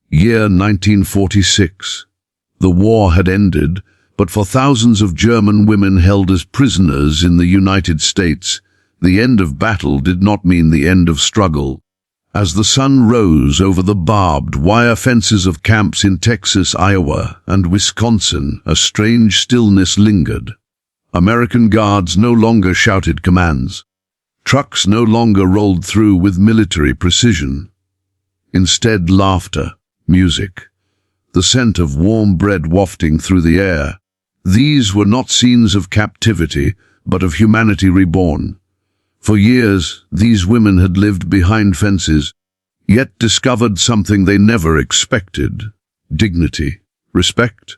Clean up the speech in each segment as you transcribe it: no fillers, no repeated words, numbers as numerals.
Year 1946. The war had ended, but for thousands of German women held as prisoners in the United States, the end of battle did not mean the end of struggle. As the sun rose over the barbed wire fences of camps in Texas, Iowa, and Wisconsin, a strange stillness lingered. American guards no longer shouted commands. Trucks no longer rolled through with military precision. Instead, laughter, music, the scent of warm bread wafting through the air. These were not scenes of captivity, but of humanity reborn. For years, these women had lived behind fences, yet discovered something they never expected: dignity, respect,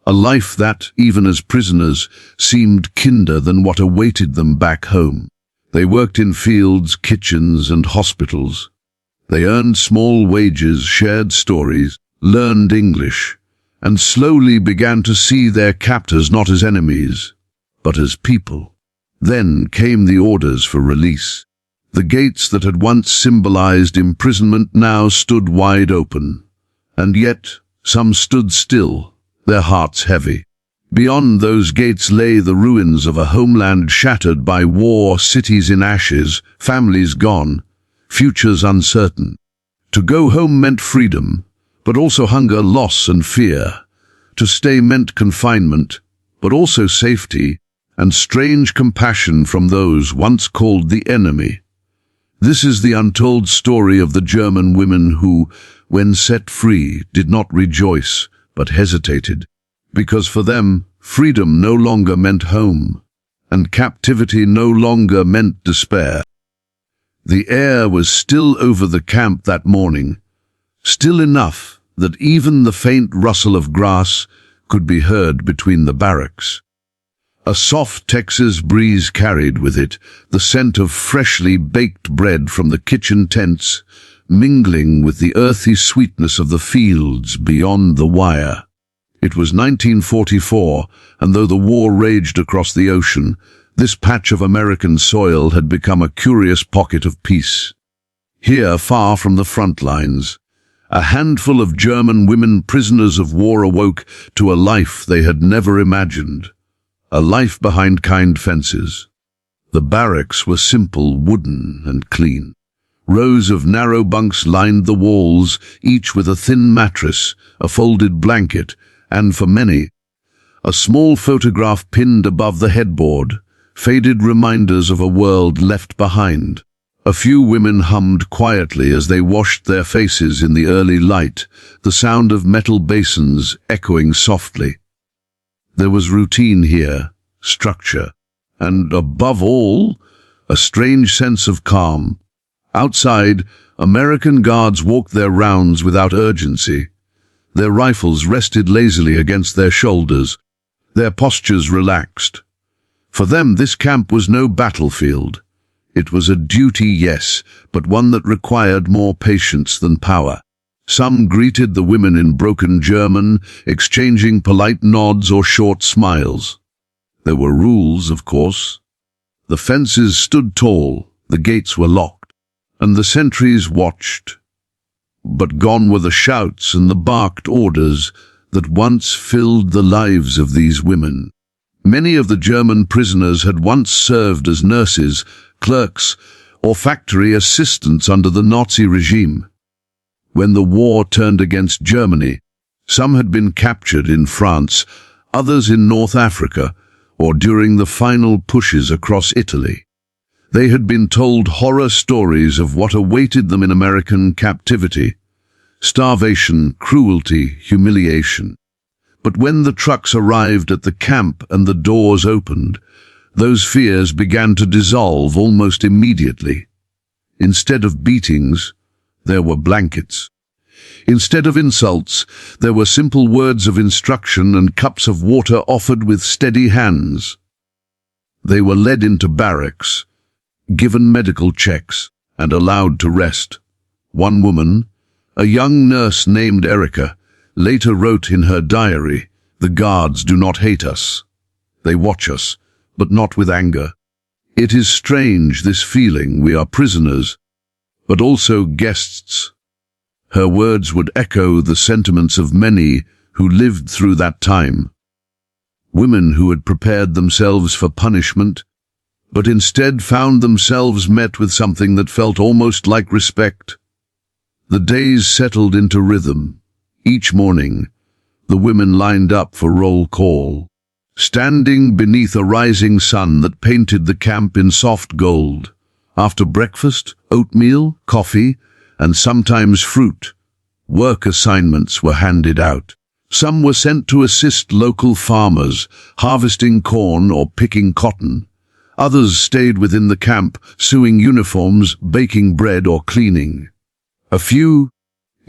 a life that, even as prisoners, seemed kinder than what awaited them back home. They worked in fields, kitchens, and hospitals. They earned small wages, shared stories, learned English, and slowly began to see their captors not as enemies, but as people. Then came the orders for release. The gates that had once symbolized imprisonment now stood wide open, and yet some stood still, their hearts heavy. Beyond those gates lay the ruins of a homeland shattered by war, cities in ashes, families gone, futures uncertain. To go home meant freedom, but also hunger, loss, and fear. To stay meant confinement, but also safety, and strange compassion from those once called the enemy. This is the untold story of the German women who, when set free, did not rejoice, but hesitated, because for them, freedom no longer meant home, and captivity no longer meant despair. The air was still over the camp that morning, still enough that even the faint rustle of grass could be heard between the barracks. A soft Texas breeze carried with it the scent of freshly baked bread from the kitchen tents, mingling with the earthy sweetness of the fields beyond the wire. It was 1944, and though the war raged across the ocean, this patch of American soil had become a curious pocket of peace. Here, far from the front lines, a handful of German women prisoners of war awoke to a life they had never imagined. A life behind kind fences. The barracks were simple, wooden, and clean. Rows of narrow bunks lined the walls, each with a thin mattress, a folded blanket, and for many, a small photograph pinned above the headboard, faded reminders of a world left behind. A few women hummed quietly as they washed their faces in the early light, the sound of metal basins echoing softly. There was routine here, structure, and, above all, a strange sense of calm. Outside, American guards walked their rounds without urgency. Their rifles rested lazily against their shoulders, their postures relaxed. For them, this camp was no battlefield. It was a duty, yes, but one that required more patience than power. Some greeted the women in broken German, exchanging polite nods or short smiles. There were rules, of course. The fences stood tall, the gates were locked, and the sentries watched. But gone were the shouts and the barked orders that once filled the lives of these women. Many of the German prisoners had once served as nurses, clerks, or factory assistants under the Nazi regime. When the war turned against Germany, some had been captured in France, others in North Africa, or during the final pushes across Italy. They had been told horror stories of what awaited them in American captivity: starvation, cruelty, humiliation. But when the trucks arrived at the camp and the doors opened, those fears began to dissolve almost immediately. Instead of beatings, there were blankets. Instead of insults, there were simple words of instruction and cups of water offered with steady hands. They were led into barracks, given medical checks, and allowed to rest. One woman, a young nurse named Erica, later wrote in her diary, "The guards do not hate us. They watch us, but not with anger. It is strange, this feeling we are prisoners, but also guests. Her words would echo the sentiments of many who lived through that time. Women who had prepared themselves for punishment, but instead found themselves met with something that felt almost like respect. The days settled into rhythm. Each morning, the women lined up for roll call, standing beneath a rising sun that painted the camp in soft gold. After breakfast, oatmeal, coffee, and sometimes fruit, work assignments were handed out. Some were sent to assist local farmers, harvesting corn or picking cotton. Others stayed within the camp, sewing uniforms, baking bread, or cleaning. A few,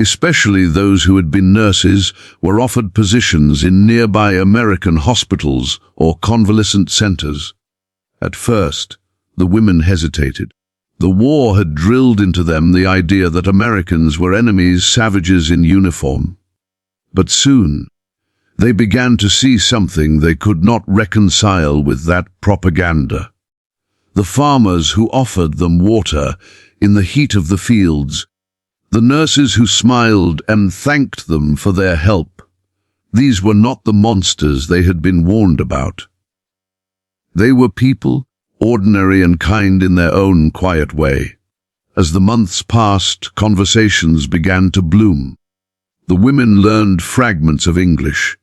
especially those who had been nurses, were offered positions in nearby American hospitals or convalescent centers. At first, the women hesitated. The war had drilled into them the idea that Americans were enemies, savages in uniform. But soon, they began to see something they could not reconcile with that propaganda. The farmers who offered them water in the heat of the fields, the nurses who smiled and thanked them for their help. These were not the monsters they had been warned about. They were people, ordinary and kind in their own quiet way. As the months passed, conversations began to bloom. The women learned fragments of English.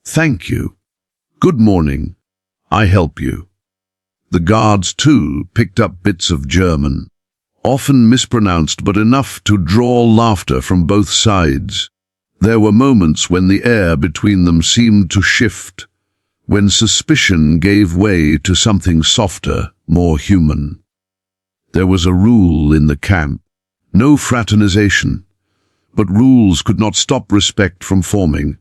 Thank you. Good morning. I help you. The guards, too, picked up bits of German, often mispronounced but enough to draw laughter from both sides. There were moments when the air between them seemed to shift, when suspicion gave way to something softer, more human. There was a rule in the camp: no fraternization. But rules could not stop respect from forming.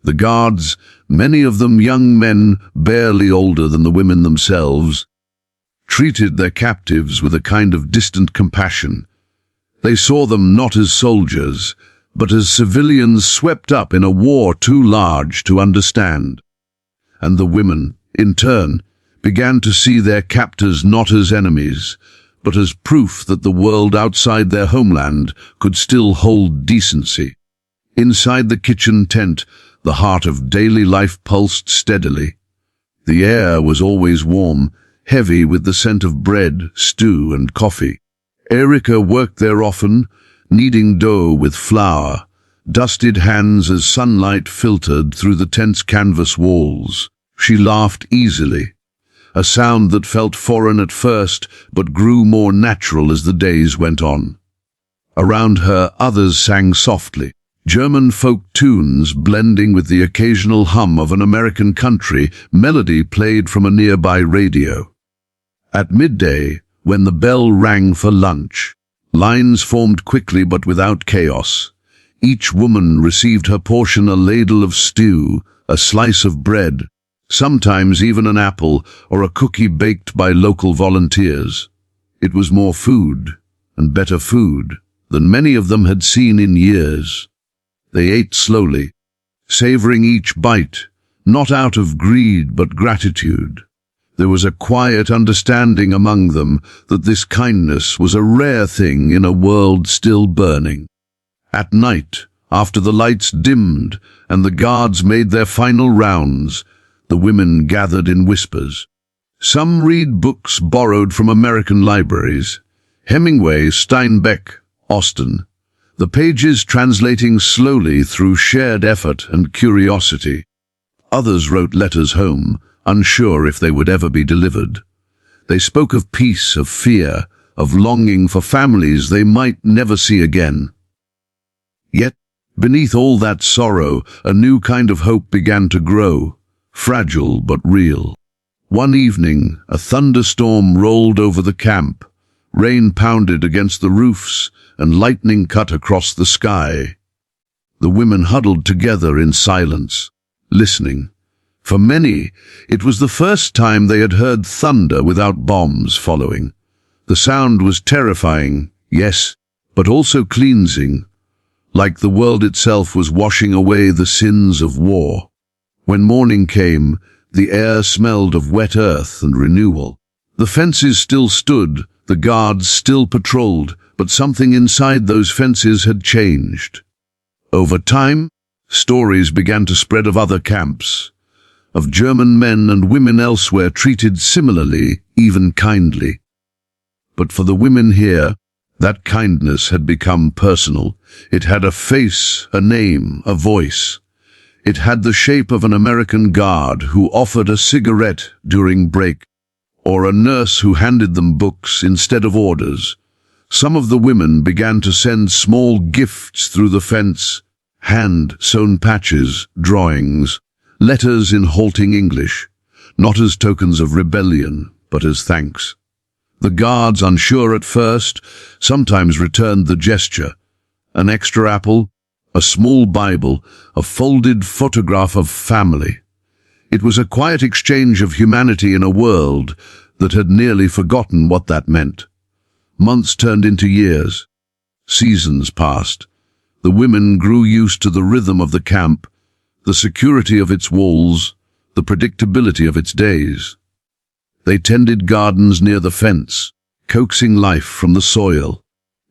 The guards, many of them young men barely older than the women themselves, treated their captives with a kind of distant compassion. They saw them not as soldiers, but as civilians swept up in a war too large to understand. And the women, in turn, began to see their captors not as enemies, but as proof that the world outside their homeland could still hold decency. Inside the kitchen tent, the heart of daily life pulsed steadily. The air was always warm, heavy with the scent of bread, stew, and coffee. Erica worked there often, kneading dough with flour, dusted hands as sunlight filtered through the tent's canvas walls. She laughed easily, a sound that felt foreign at first but grew more natural as the days went on. Around her, others sang softly, German folk tunes blending with the occasional hum of an American country melody played from a nearby radio. At midday, when the bell rang for lunch, lines formed quickly but without chaos. Each woman received her portion: a ladle of stew, a slice of bread, sometimes even an apple or a cookie baked by local volunteers. It was more food, and better food, than many of them had seen in years. They ate slowly, savoring each bite, not out of greed but gratitude. There was a quiet understanding among them that this kindness was a rare thing in a world still burning. At night, after the lights dimmed and the guards made their final rounds, the women gathered in whispers. Some read books borrowed from American libraries: Hemingway, Steinbeck, Austen, the pages translating slowly through shared effort and curiosity. Others wrote letters home, unsure if they would ever be delivered. They spoke of peace, of fear, of longing for families they might never see again. Yet, beneath all that sorrow, a new kind of hope began to grow. Fragile but real. One evening, a thunderstorm rolled over the camp. Rain pounded against the roofs, and lightning cut across the sky. The women huddled together in silence, listening. For many, it was the first time they had heard thunder without bombs following. The sound was terrifying, yes, but also cleansing, like the world itself was washing away the sins of war. When morning came, the air smelled of wet earth and renewal. The fences still stood, the guards still patrolled, but something inside those fences had changed. Over time, stories began to spread of other camps, of German men and women elsewhere treated similarly, even kindly. But for the women here, that kindness had become personal. It had a face, a name, a voice. It had the shape of an American guard who offered a cigarette during break, or a nurse who handed them books instead of orders. Some of the women began to send small gifts through the fence, hand-sewn patches, drawings, letters in halting English, not as tokens of rebellion, but as thanks. The guards, unsure at first, sometimes returned the gesture: an extra apple, a small Bible, a folded photograph of family. It was a quiet exchange of humanity in a world that had nearly forgotten what that meant. Months turned into years. Seasons passed. The women grew used to the rhythm of the camp, the security of its walls, the predictability of its days. They tended gardens near the fence, coaxing life from the soil.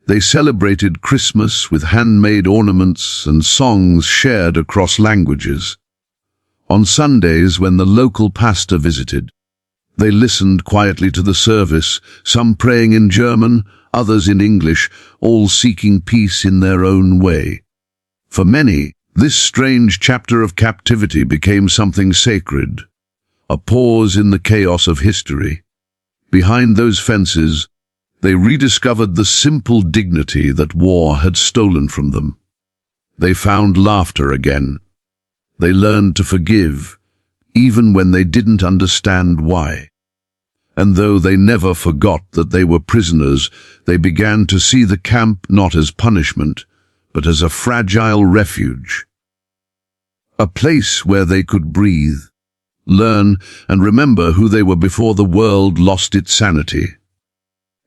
They celebrated Christmas with handmade ornaments and songs shared across languages. On Sundays, when the local pastor visited, they listened quietly to the service, some praying in German, others in English, all seeking peace in their own way. For many, this strange chapter of captivity became something sacred, a pause in the chaos of history. Behind those fences, they rediscovered the simple dignity that war had stolen from them. They found laughter again. They learned to forgive, even when they didn't understand why. And though they never forgot that they were prisoners, they began to see the camp not as punishment, but as a fragile refuge. A place where they could breathe, learn, and remember who they were before the world lost its sanity.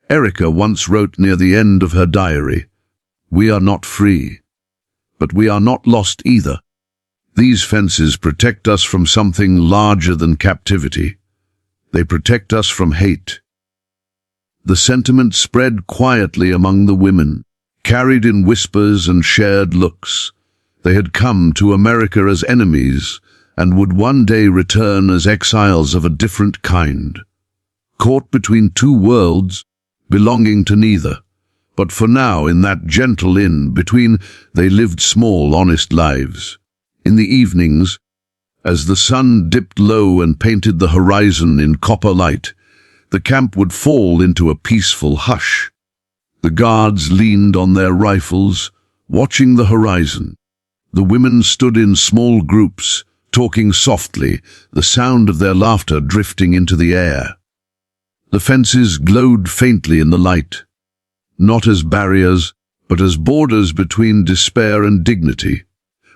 Erica once wrote near the end of her diary, "We are not free, but we are not lost either. These fences protect us from something larger than captivity. They protect us from hate." The sentiment spread quietly among the women, carried in whispers and shared looks. They had come to America as enemies and would one day return as exiles of a different kind, caught between two worlds, belonging to neither. But for now, in that gentle in-between, they lived small, honest lives. In the evenings, as the sun dipped low and painted the horizon in copper light, the camp would fall into a peaceful hush. The guards leaned on their rifles, watching the horizon. The women stood in small groups, talking softly, the sound of their laughter drifting into the air. The fences glowed faintly in the light, not as barriers, but as borders between despair and dignity.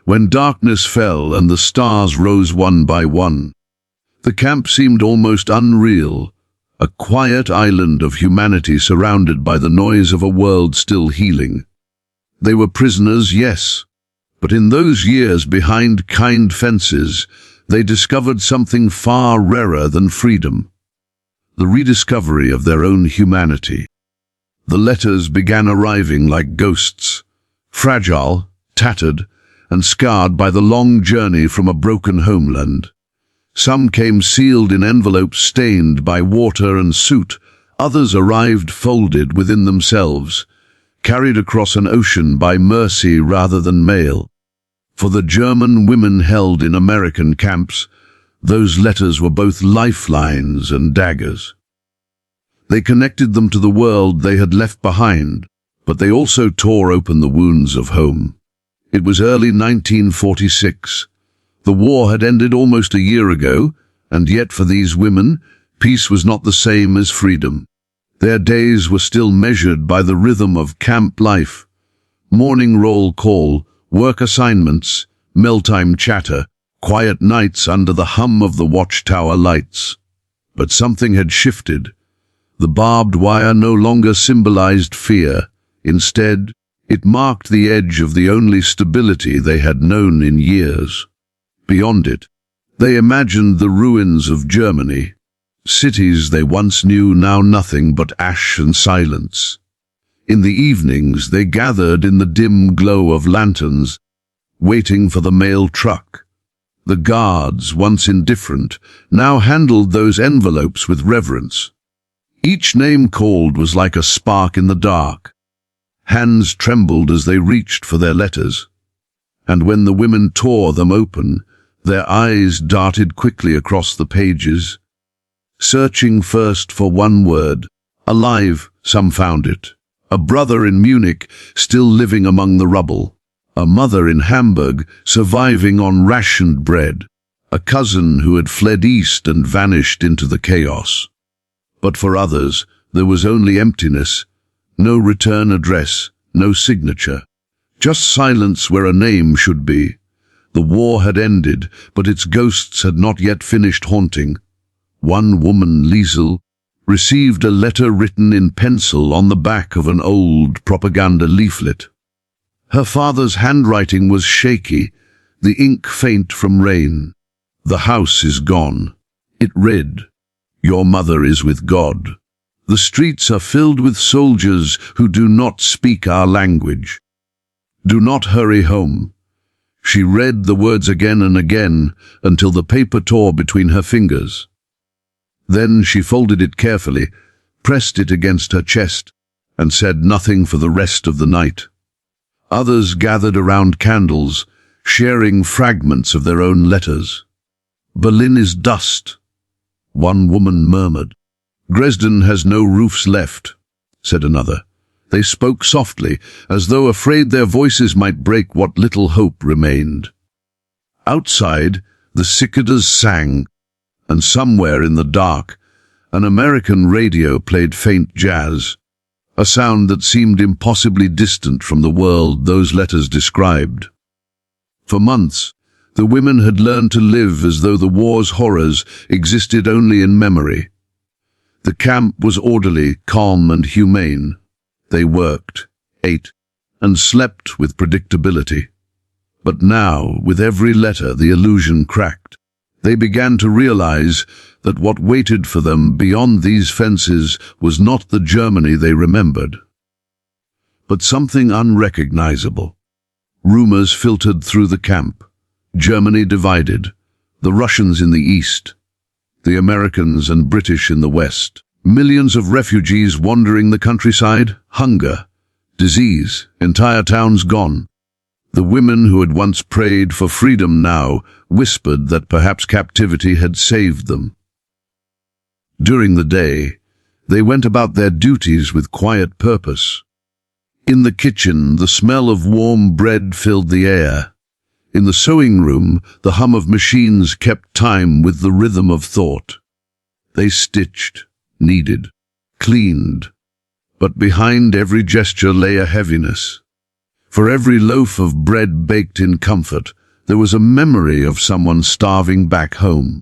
When darkness fell and the stars rose one by one, the camp seemed almost unreal, a quiet island of humanity surrounded by the noise of a world still healing. They were prisoners, yes, but in those years behind kind fences, they discovered something far rarer than freedom: the rediscovery of their own humanity. The letters began arriving like ghosts, fragile, tattered, and scarred by the long journey from a broken homeland. Some came sealed in envelopes stained by water and soot. Others arrived folded within themselves, carried across an ocean by mercy rather than mail. For the German women held in American camps, those letters were both lifelines and daggers. They connected them to the world they had left behind, but they also tore open the wounds of home. It was early 1946. The war had ended almost a year ago, and yet for these women, peace was not the same as freedom. Their days were still measured by the rhythm of camp life: morning roll call, work assignments, mealtime chatter, quiet nights under the hum of the watchtower lights. But something had shifted. The barbed wire no longer symbolized fear. Instead, it marked the edge of the only stability they had known in years. Beyond it, they imagined the ruins of Germany, cities they once knew, now nothing but ash and silence. In the evenings they gathered in the dim glow of lanterns, waiting for the mail truck. The guards, once indifferent, now handled those envelopes with reverence. Each name called was like a spark in the dark. Hands trembled as they reached for their letters, and when the women tore them open, their eyes darted quickly across the pages, searching first for one word. Alive, some found it. A brother in Munich, still living among the rubble. A mother in Hamburg, surviving on rationed bread. A cousin who had fled east and vanished into the chaos. But for others, there was only emptiness. No return address, no signature. Just silence where a name should be. The war had ended, but its ghosts had not yet finished haunting. One woman, Liesel, received a letter written in pencil on the back of an old propaganda leaflet. Her father's handwriting was shaky, the ink faint from rain. "The house is gone." It read, "Your mother is with God. The streets are filled with soldiers who do not speak our language. Do not hurry home." She read the words again and again until the paper tore between her fingers. Then she folded it carefully, pressed it against her chest, and said nothing for the rest of the night. Others gathered around candles, sharing fragments of their own letters. "Berlin is dust," one woman murmured. "Dresden has no roofs left," said another. They spoke softly, as though afraid their voices might break what little hope remained. Outside, the cicadas sang, and somewhere in the dark, an American radio played faint jazz, a sound that seemed impossibly distant from the world those letters described. For months, the women had learned to live as though the war's horrors existed only in memory. The camp was orderly, calm, and humane. They worked, ate, and slept with predictability. But now, with every letter, the illusion cracked. They began to realize that what waited for them beyond these fences was not the Germany they remembered, but something unrecognizable. Rumors filtered through the camp. Germany divided, the Russians in the east, the Americans and British in the west. Millions of refugees wandering the countryside, hunger, disease, entire towns gone. The women who had once prayed for freedom now whispered that perhaps captivity had saved them. During the day, they went about their duties with quiet purpose. In the kitchen, the smell of warm bread filled the air. In the sewing room, the hum of machines kept time with the rhythm of thought. They stitched, kneaded, cleaned, but behind every gesture lay a heaviness. For every loaf of bread baked in comfort, there was a memory of someone starving back home.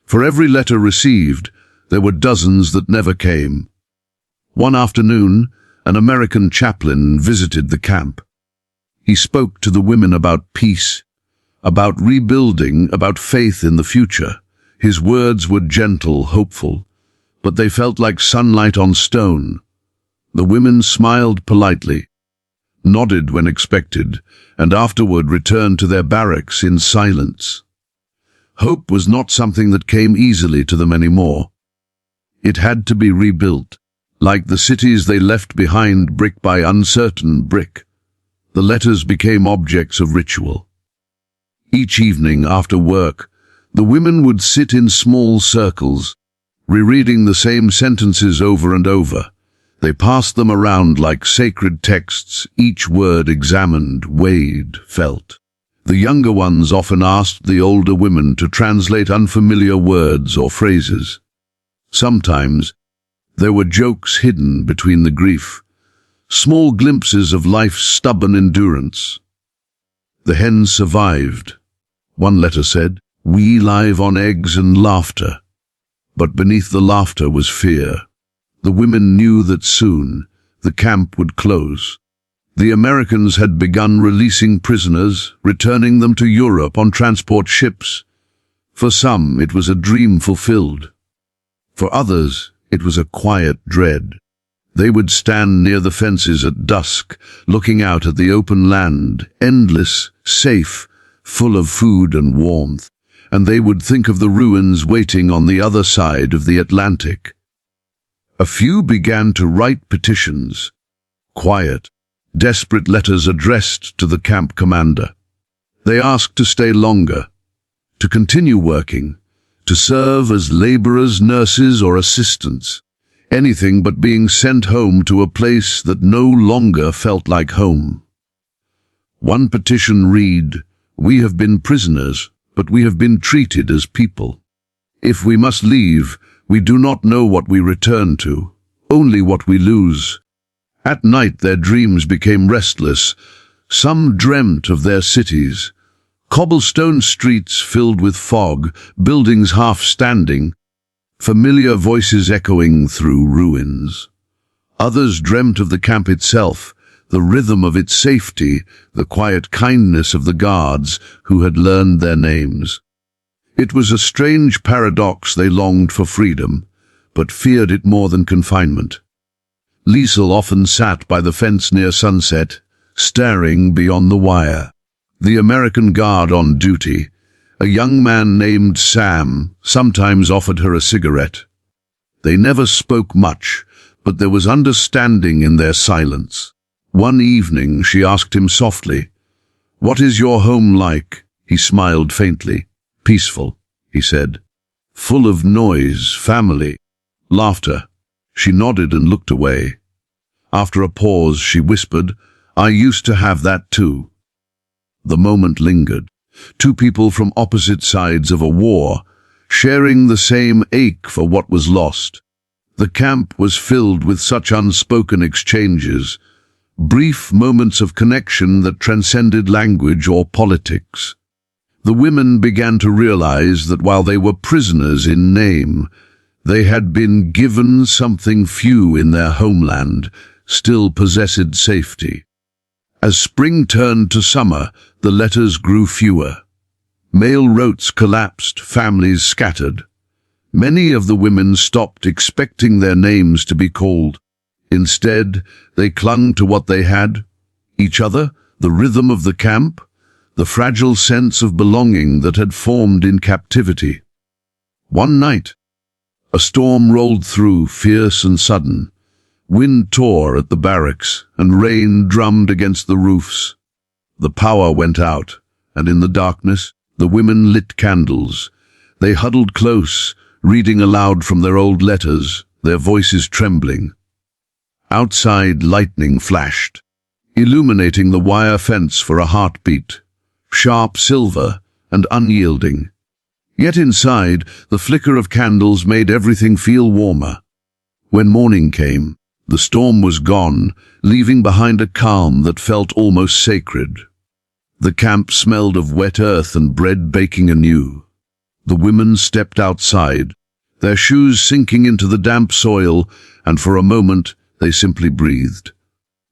For every letter received, there were dozens that never came. One afternoon, an American chaplain visited the camp. He spoke to the women about peace, about rebuilding, about faith in the future. His words were gentle, hopeful, but they felt like sunlight on stone. The women smiled politely, nodded when expected, and afterward returned to their barracks in silence. Hope was not something that came easily to them anymore. It had to be rebuilt, like the cities they left behind brick by uncertain brick. The letters became objects of ritual. Each evening after work, the women would sit in small circles, rereading the same sentences over and over. They passed them around like sacred texts, each word examined, weighed, felt. The younger ones often asked the older women to translate unfamiliar words or phrases. Sometimes, there were jokes hidden between the grief, small glimpses of life's stubborn endurance. The hens survived. One letter said, "We live on eggs and laughter." But beneath the laughter was fear. The women knew that soon the camp would close. The Americans had begun releasing prisoners, returning them to Europe on transport ships. For some, it was a dream fulfilled. For others, it was a quiet dread. They would stand near the fences at dusk, looking out at the open land, endless, safe, full of food and warmth, and they would think of the ruins waiting on the other side of the Atlantic. A few began to write petitions, quiet, desperate letters addressed to the camp commander. They asked to stay longer, to continue working, to serve as laborers, nurses, or assistants. Anything but being sent home to a place that no longer felt like home. One petition read, "We have been prisoners, but we have been treated as people. If we must leave, we do not know what we return to, only what we lose." At night their dreams became restless. Some dreamt of their cities, cobblestone streets filled with fog, buildings half standing, familiar voices echoing through ruins. Others dreamt of the camp itself, the rhythm of its safety, the quiet kindness of the guards who had learned their names. It was a strange paradox. They longed for freedom, but feared it more than confinement. Liesel often sat by the fence near sunset, staring beyond the wire. The American guard on duty, a young man named Sam, sometimes offered her a cigarette. They never spoke much, but there was understanding in their silence. One evening she asked him softly, "What is your home like?" He smiled faintly. "Peaceful," he said. "Full of noise, family, laughter." She nodded and looked away. After a pause she whispered, "I used to have that too." The moment lingered. Two people from opposite sides of a war, sharing the same ache for what was lost. The camp was filled with such unspoken exchanges, brief moments of connection that transcended language or politics. The women began to realize that while they were prisoners in name, they had been given something few in their homeland still possessed: safety. As spring turned to summer, the letters grew fewer. Mail routes collapsed, families scattered. Many of the women stopped expecting their names to be called. Instead, they clung to what they had: each other, the rhythm of the camp, the fragile sense of belonging that had formed in captivity. One night, a storm rolled through, fierce and sudden. Wind tore at the barracks, and rain drummed against the roofs. The power went out, and in the darkness, the women lit candles. They huddled close, reading aloud from their old letters, their voices trembling. Outside, lightning flashed, illuminating the wire fence for a heartbeat, sharp silver and unyielding. Yet inside, the flicker of candles made everything feel warmer. When morning came, the storm was gone, leaving behind a calm that felt almost sacred. The camp smelled of wet earth and bread baking anew. The women stepped outside, their shoes sinking into the damp soil, and for a moment they simply breathed.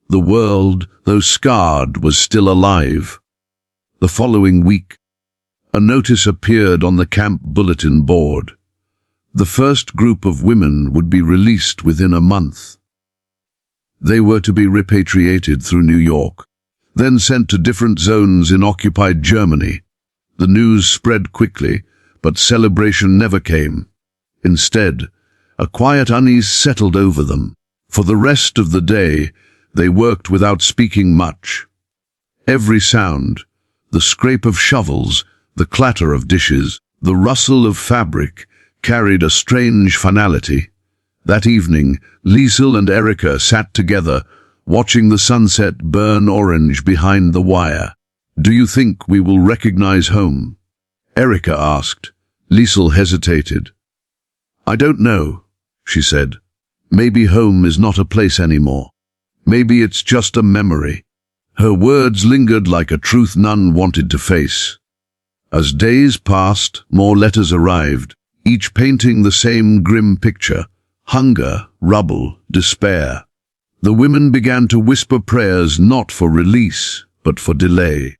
The world, though scarred, was still alive. The following week, a notice appeared on the camp bulletin board. The first group of women would be released within a month. They were to be repatriated through New York, then sent to different zones in occupied Germany. The news spread quickly, but celebration never came. Instead, a quiet unease settled over them. For the rest of the day, they worked without speaking much. Every sound, the scrape of shovels, the clatter of dishes, the rustle of fabric, carried a strange finality. That evening, Liesel and Erika sat together, watching the sunset burn orange behind the wire. "Do you think we will recognize home?" Erika asked. Liesel hesitated. "I don't know," she said. "Maybe home is not a place anymore. Maybe it's just a memory." Her words lingered like a truth none wanted to face. As days passed, more letters arrived, each painting the same grim picture: hunger, rubble, despair. The women began to whisper prayers not for release, but for delay.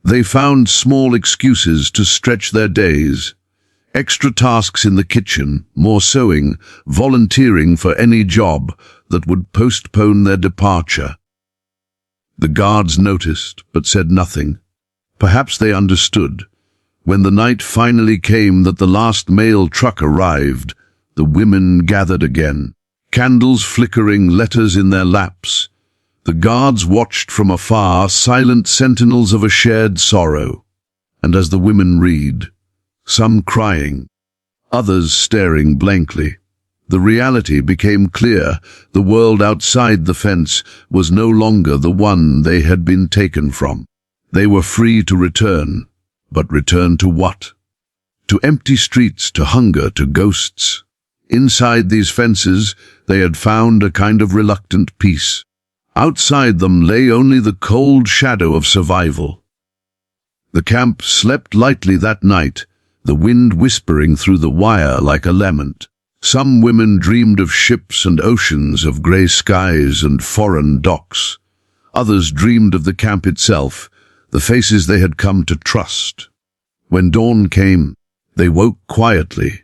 They found small excuses to stretch their days. Extra tasks in the kitchen, more sewing, volunteering for any job that would postpone their departure. The guards noticed, but said nothing. Perhaps they understood. When the night finally came that the last mail truck arrived, the women gathered again, candles flickering, letters in their laps. The guards watched from afar, silent sentinels of a shared sorrow. And as the women read, some crying, others staring blankly, the reality became clear. The world outside the fence was no longer the one they had been taken from. They were free to return, but return to what? To empty streets, to hunger, to ghosts. Inside these fences, they had found a kind of reluctant peace. Outside them lay only the cold shadow of survival. The camp slept lightly that night, the wind whispering through the wire like a lament. Some women dreamed of ships and oceans, of grey skies and foreign docks. Others dreamed of the camp itself, the faces they had come to trust. When dawn came, they woke quietly,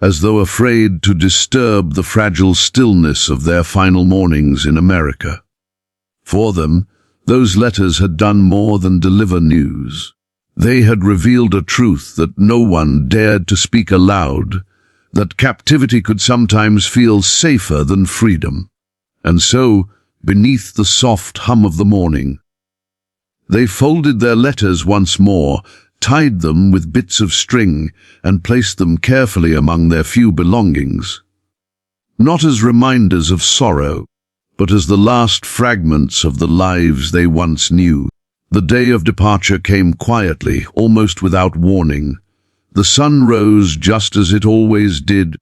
as though afraid to disturb the fragile stillness of their final mornings in America. For them, those letters had done more than deliver news. They had revealed a truth that no one dared to speak aloud, that captivity could sometimes feel safer than freedom. And so, beneath the soft hum of the morning, they folded their letters once more, tied them with bits of string, and placed them carefully among their few belongings. Not as reminders of sorrow, but as the last fragments of the lives they once knew. The day of departure came quietly, almost without warning. The sun rose just as it always did,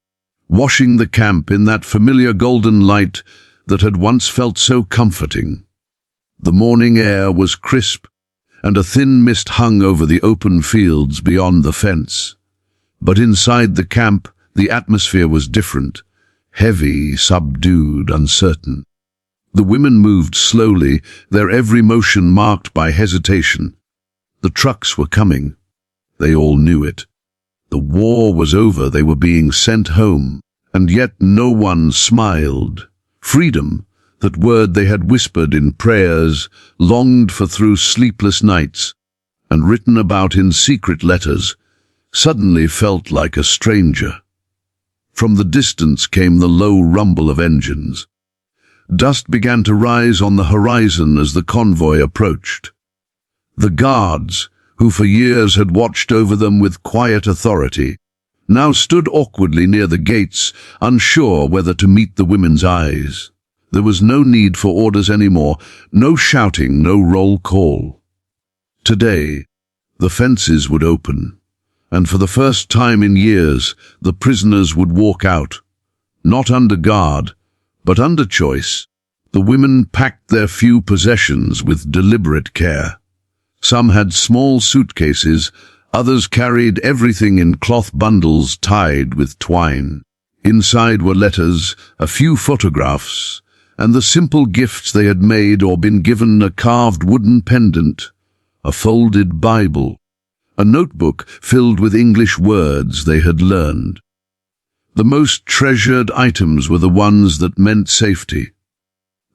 washing the camp in that familiar golden light that had once felt so comforting. The morning air was crisp, and a thin mist hung over the open fields beyond the fence. But inside the camp, the atmosphere was different, heavy, subdued, uncertain. The women moved slowly, their every motion marked by hesitation. The trucks were coming. They all knew it. The war was over, they were being sent home, and yet no one smiled. Freedom, that word they had whispered in prayers, longed for through sleepless nights, and written about in secret letters, suddenly felt like a stranger. From the distance came the low rumble of engines. Dust began to rise on the horizon as the convoy approached. The guards, who for years had watched over them with quiet authority, now stood awkwardly near the gates, unsure whether to meet the women's eyes. There was no need for orders anymore, no shouting, no roll call. Today, the fences would open, and for the first time in years, the prisoners would walk out, not under guard, but under choice. The women packed their few possessions with deliberate care. Some had small suitcases, others carried everything in cloth bundles tied with twine. Inside were letters, a few photographs, and the simple gifts they had made or been given: a carved wooden pendant, a folded Bible, a notebook filled with English words they had learned. The most treasured items were the ones that meant safety.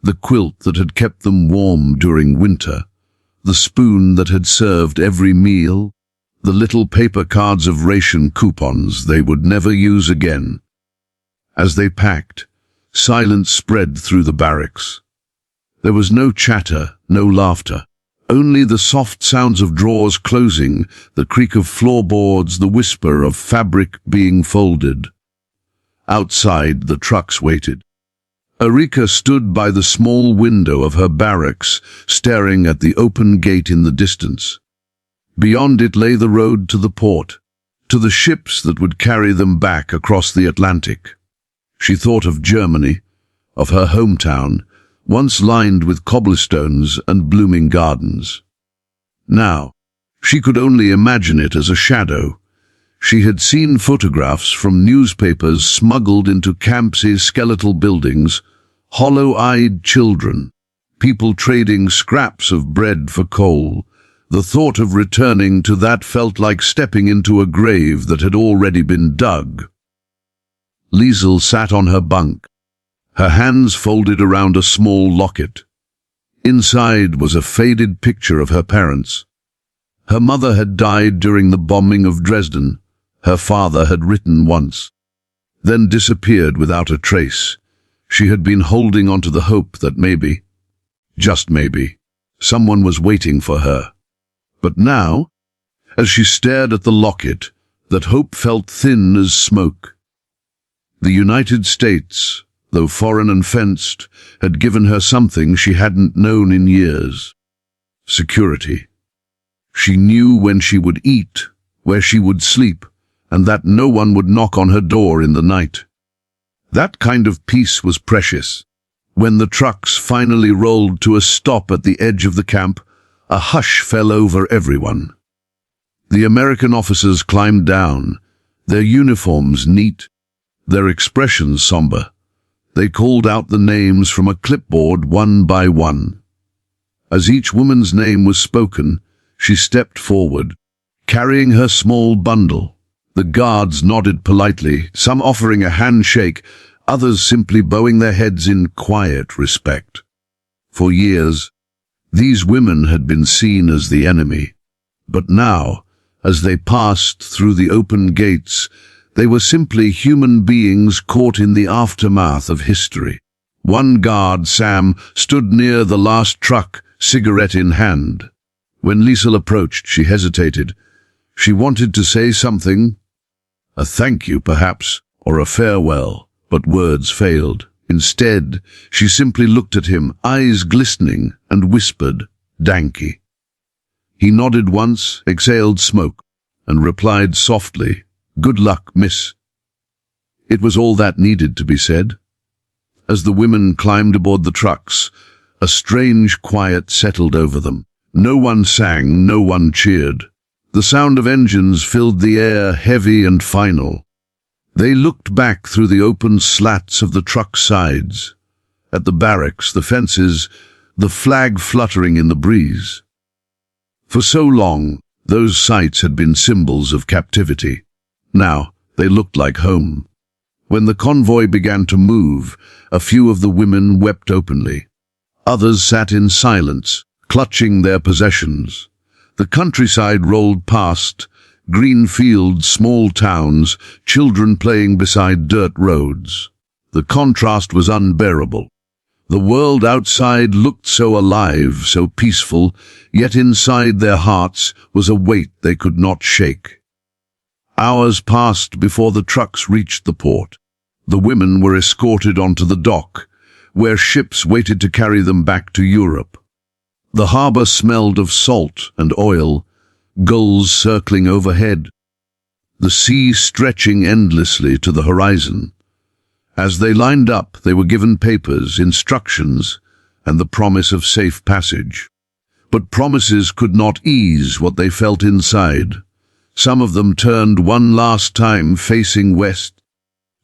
The quilt that had kept them warm during winter, the spoon that had served every meal, the little paper cards of ration coupons they would never use again. As they packed, silence spread through the barracks. There was no chatter, no laughter, only the soft sounds of drawers closing, the creak of floorboards, the whisper of fabric being folded. Outside, the trucks waited. Erika stood by the small window of her barracks, staring at the open gate in the distance. Beyond it lay the road to the port, to the ships that would carry them back across the Atlantic. She thought of Germany, of her hometown, once lined with cobblestones and blooming gardens. Now, she could only imagine it as a shadow. She had seen photographs from newspapers smuggled into Camps's skeletal buildings, hollow-eyed children, people trading scraps of bread for coal, The thought of returning to that felt like stepping into a grave that had already been dug. Liesel sat on her bunk, her hands folded around a small locket. Inside was a faded picture of her parents. Her mother had died during the bombing of Dresden. Her father had written once, then disappeared without a trace. She had been holding on to the hope that maybe, just maybe, someone was waiting for her. But now, as she stared at the locket, that hope felt thin as smoke. The United States, though foreign and fenced, had given her something she hadn't known in years. Security. She knew when she would eat, where she would sleep, and that no one would knock on her door in the night. That kind of peace was precious. When the trucks finally rolled to a stop at the edge of the camp, a hush fell over everyone. The American officers climbed down, their uniforms neat, their expressions somber. They called out the names from a clipboard one by one. As each woman's name was spoken, she stepped forward, carrying her small bundle. The guards nodded politely, some offering a handshake, others simply bowing their heads in quiet respect. For years, these women had been seen as the enemy, but now, as they passed through the open gates, they were simply human beings caught in the aftermath of history. One guard, Sam, stood near the last truck, cigarette in hand. When Liesel approached, she hesitated. She wanted to say something, a thank you perhaps, or a farewell, but words failed. Instead, she simply looked at him, eyes glistening, and whispered, "Danke." He nodded once, exhaled smoke, and replied softly, "Good luck, miss." It was all that needed to be said. As the women climbed aboard the trucks, a strange quiet settled over them. No one sang, no one cheered. The sound of engines filled the air, heavy and final. They looked back through the open slats of the truck sides, at the barracks, the fences, the flag fluttering in the breeze. For so long, those sights had been symbols of captivity. Now, they looked like home. When the convoy began to move, a few of the women wept openly. Others sat in silence, clutching their possessions. The countryside rolled past, green fields, small towns, children playing beside dirt roads. The contrast was unbearable. The world outside looked so alive, so peaceful, yet inside their hearts was a weight they could not shake. Hours passed before the trucks reached the port. The women were escorted onto the dock, where ships waited to carry them back to Europe. The harbor smelled of salt and oil, gulls circling overhead, the sea stretching endlessly to the horizon. As they lined up, they were given papers, instructions, and the promise of safe passage. But promises could not ease what they felt inside. Some of them turned one last time facing west,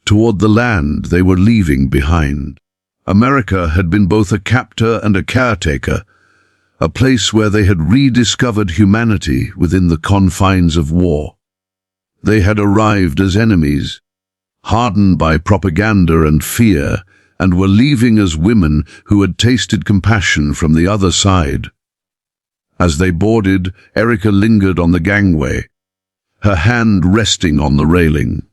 toward the land they were leaving behind. America had been both a captor and a caretaker, a place where they had rediscovered humanity within the confines of war. They had arrived as enemies, hardened by propaganda and fear, and were leaving as women who had tasted compassion from the other side. As they boarded, Erica lingered on the gangway, her hand resting on the railing.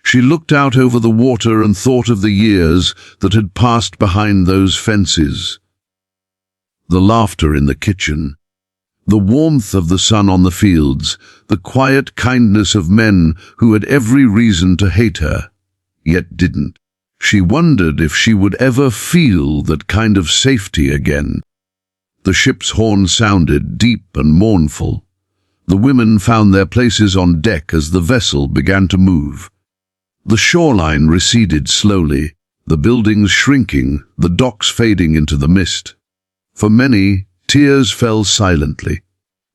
She looked out over the water and thought of the years that had passed behind those fences. The laughter in the kitchen, the warmth of the sun on the fields, the quiet kindness of men who had every reason to hate her, yet didn't. She wondered if she would ever feel that kind of safety again. The ship's horn sounded deep and mournful. The women found their places on deck as the vessel began to move. The shoreline receded slowly, the buildings shrinking, the docks fading into the mist. For many, tears fell silently.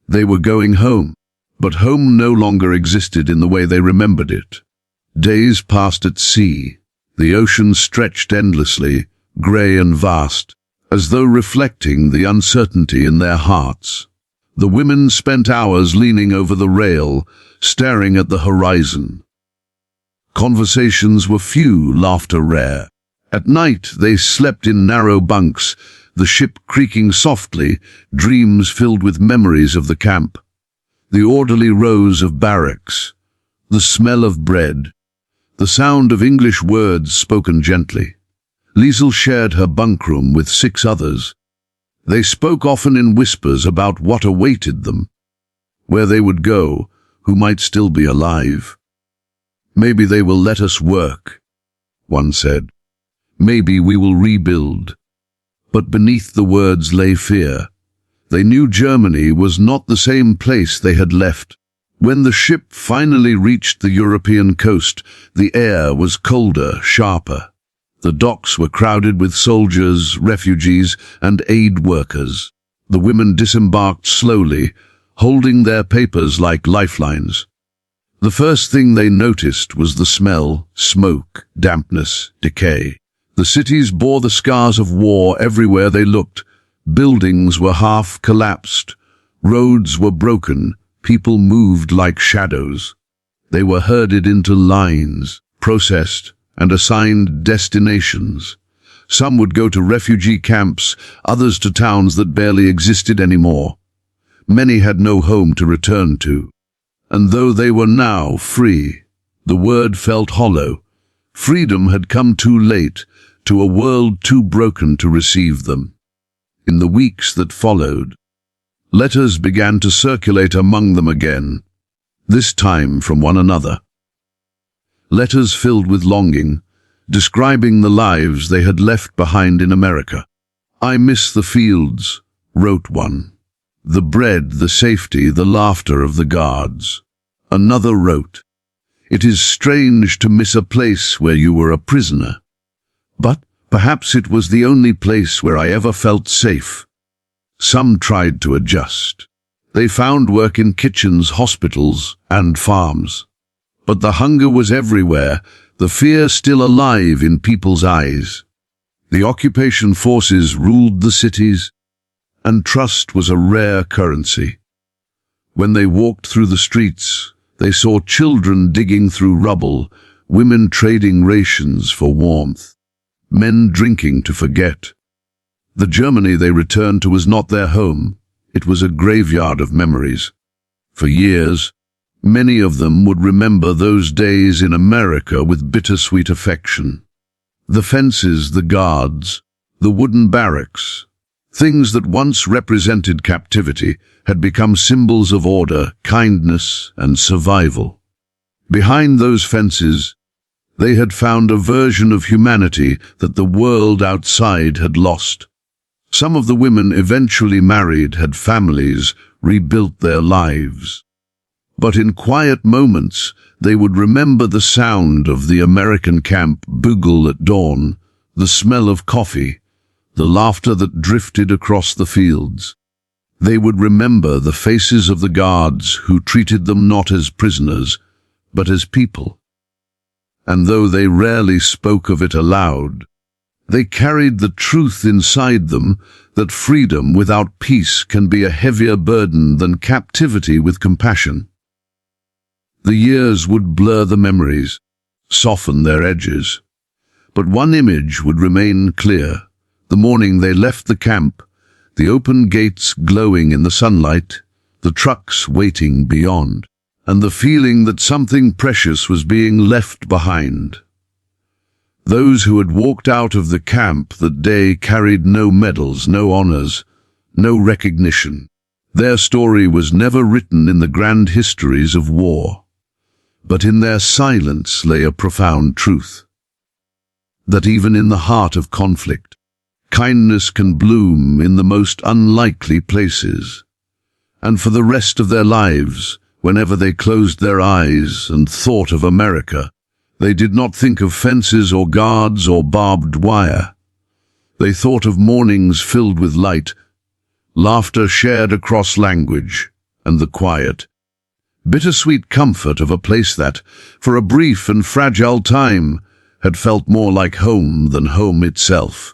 They were going home, but home no longer existed in the way they remembered it. Days passed at sea. The ocean stretched endlessly, grey and vast, as though reflecting the uncertainty in their hearts. The women spent hours leaning over the rail, staring at the horizon. Conversations were few, laughter rare. At night they slept in narrow bunks, the ship creaking softly, dreams filled with memories of the camp. The orderly rows of barracks, the smell of bread, the sound of English words spoken gently. Liesel shared her bunkroom with 6 others. They spoke often in whispers about what awaited them, where they would go, who might still be alive. "Maybe they will let us work," one said. "Maybe we will rebuild." But beneath the words lay fear. They knew Germany was not the same place they had left. When the ship finally reached the European coast, the air was colder, sharper. The docks were crowded with soldiers, refugees, and aid workers. The women disembarked slowly, holding their papers like lifelines. The first thing they noticed was the smell, smoke, dampness, decay. The cities bore the scars of war everywhere they looked. Buildings were half collapsed. Roads were broken. People moved like shadows. They were herded into lines, processed, and assigned destinations. Some would go to refugee camps, others to towns that barely existed anymore. Many had no home to return to. And though they were now free, the word felt hollow. Freedom had come too late, to a world too broken to receive them. In the weeks that followed, letters began to circulate among them again, this time from one another. Letters filled with longing, describing the lives they had left behind in America. "I miss the fields," wrote one. "The bread, the safety, the laughter of the guards." Another wrote, "It is strange to miss a place where you were a prisoner. But perhaps it was the only place where I ever felt safe." Some tried to adjust. They found work in kitchens, hospitals, and farms. But the hunger was everywhere, the fear still alive in people's eyes. The occupation forces ruled the cities, and trust was a rare currency. When they walked through the streets, they saw children digging through rubble, women trading rations for warmth, men drinking to forget. The Germany they returned to was not their home. It was a graveyard of memories. For years, many of them would remember those days in America with bittersweet affection. The fences, the guards, the wooden barracks, things that once represented captivity had become symbols of order, kindness, and survival. Behind those fences, they had found a version of humanity that the world outside had lost. Some of the women eventually married, had families, rebuilt their lives. But in quiet moments, they would remember the sound of the American camp bugle at dawn, the smell of coffee, the laughter that drifted across the fields. They would remember the faces of the guards who treated them not as prisoners, but as people. And though they rarely spoke of it aloud, they carried the truth inside them that freedom without peace can be a heavier burden than captivity with compassion. The years would blur the memories, soften their edges. But one image would remain clear. The morning they left the camp, the open gates glowing in the sunlight, the trucks waiting beyond, and the feeling that something precious was being left behind. Those who had walked out of the camp that day carried no medals, no honors, no recognition. Their story was never written in the grand histories of war. But in their silence lay a profound truth. That even in the heart of conflict, kindness can bloom in the most unlikely places. And for the rest of their lives, whenever they closed their eyes and thought of America, they did not think of fences or guards or barbed wire. They thought of mornings filled with light, laughter shared across language, and the quiet, bittersweet comfort of a place that, for a brief and fragile time, had felt more like home than home itself.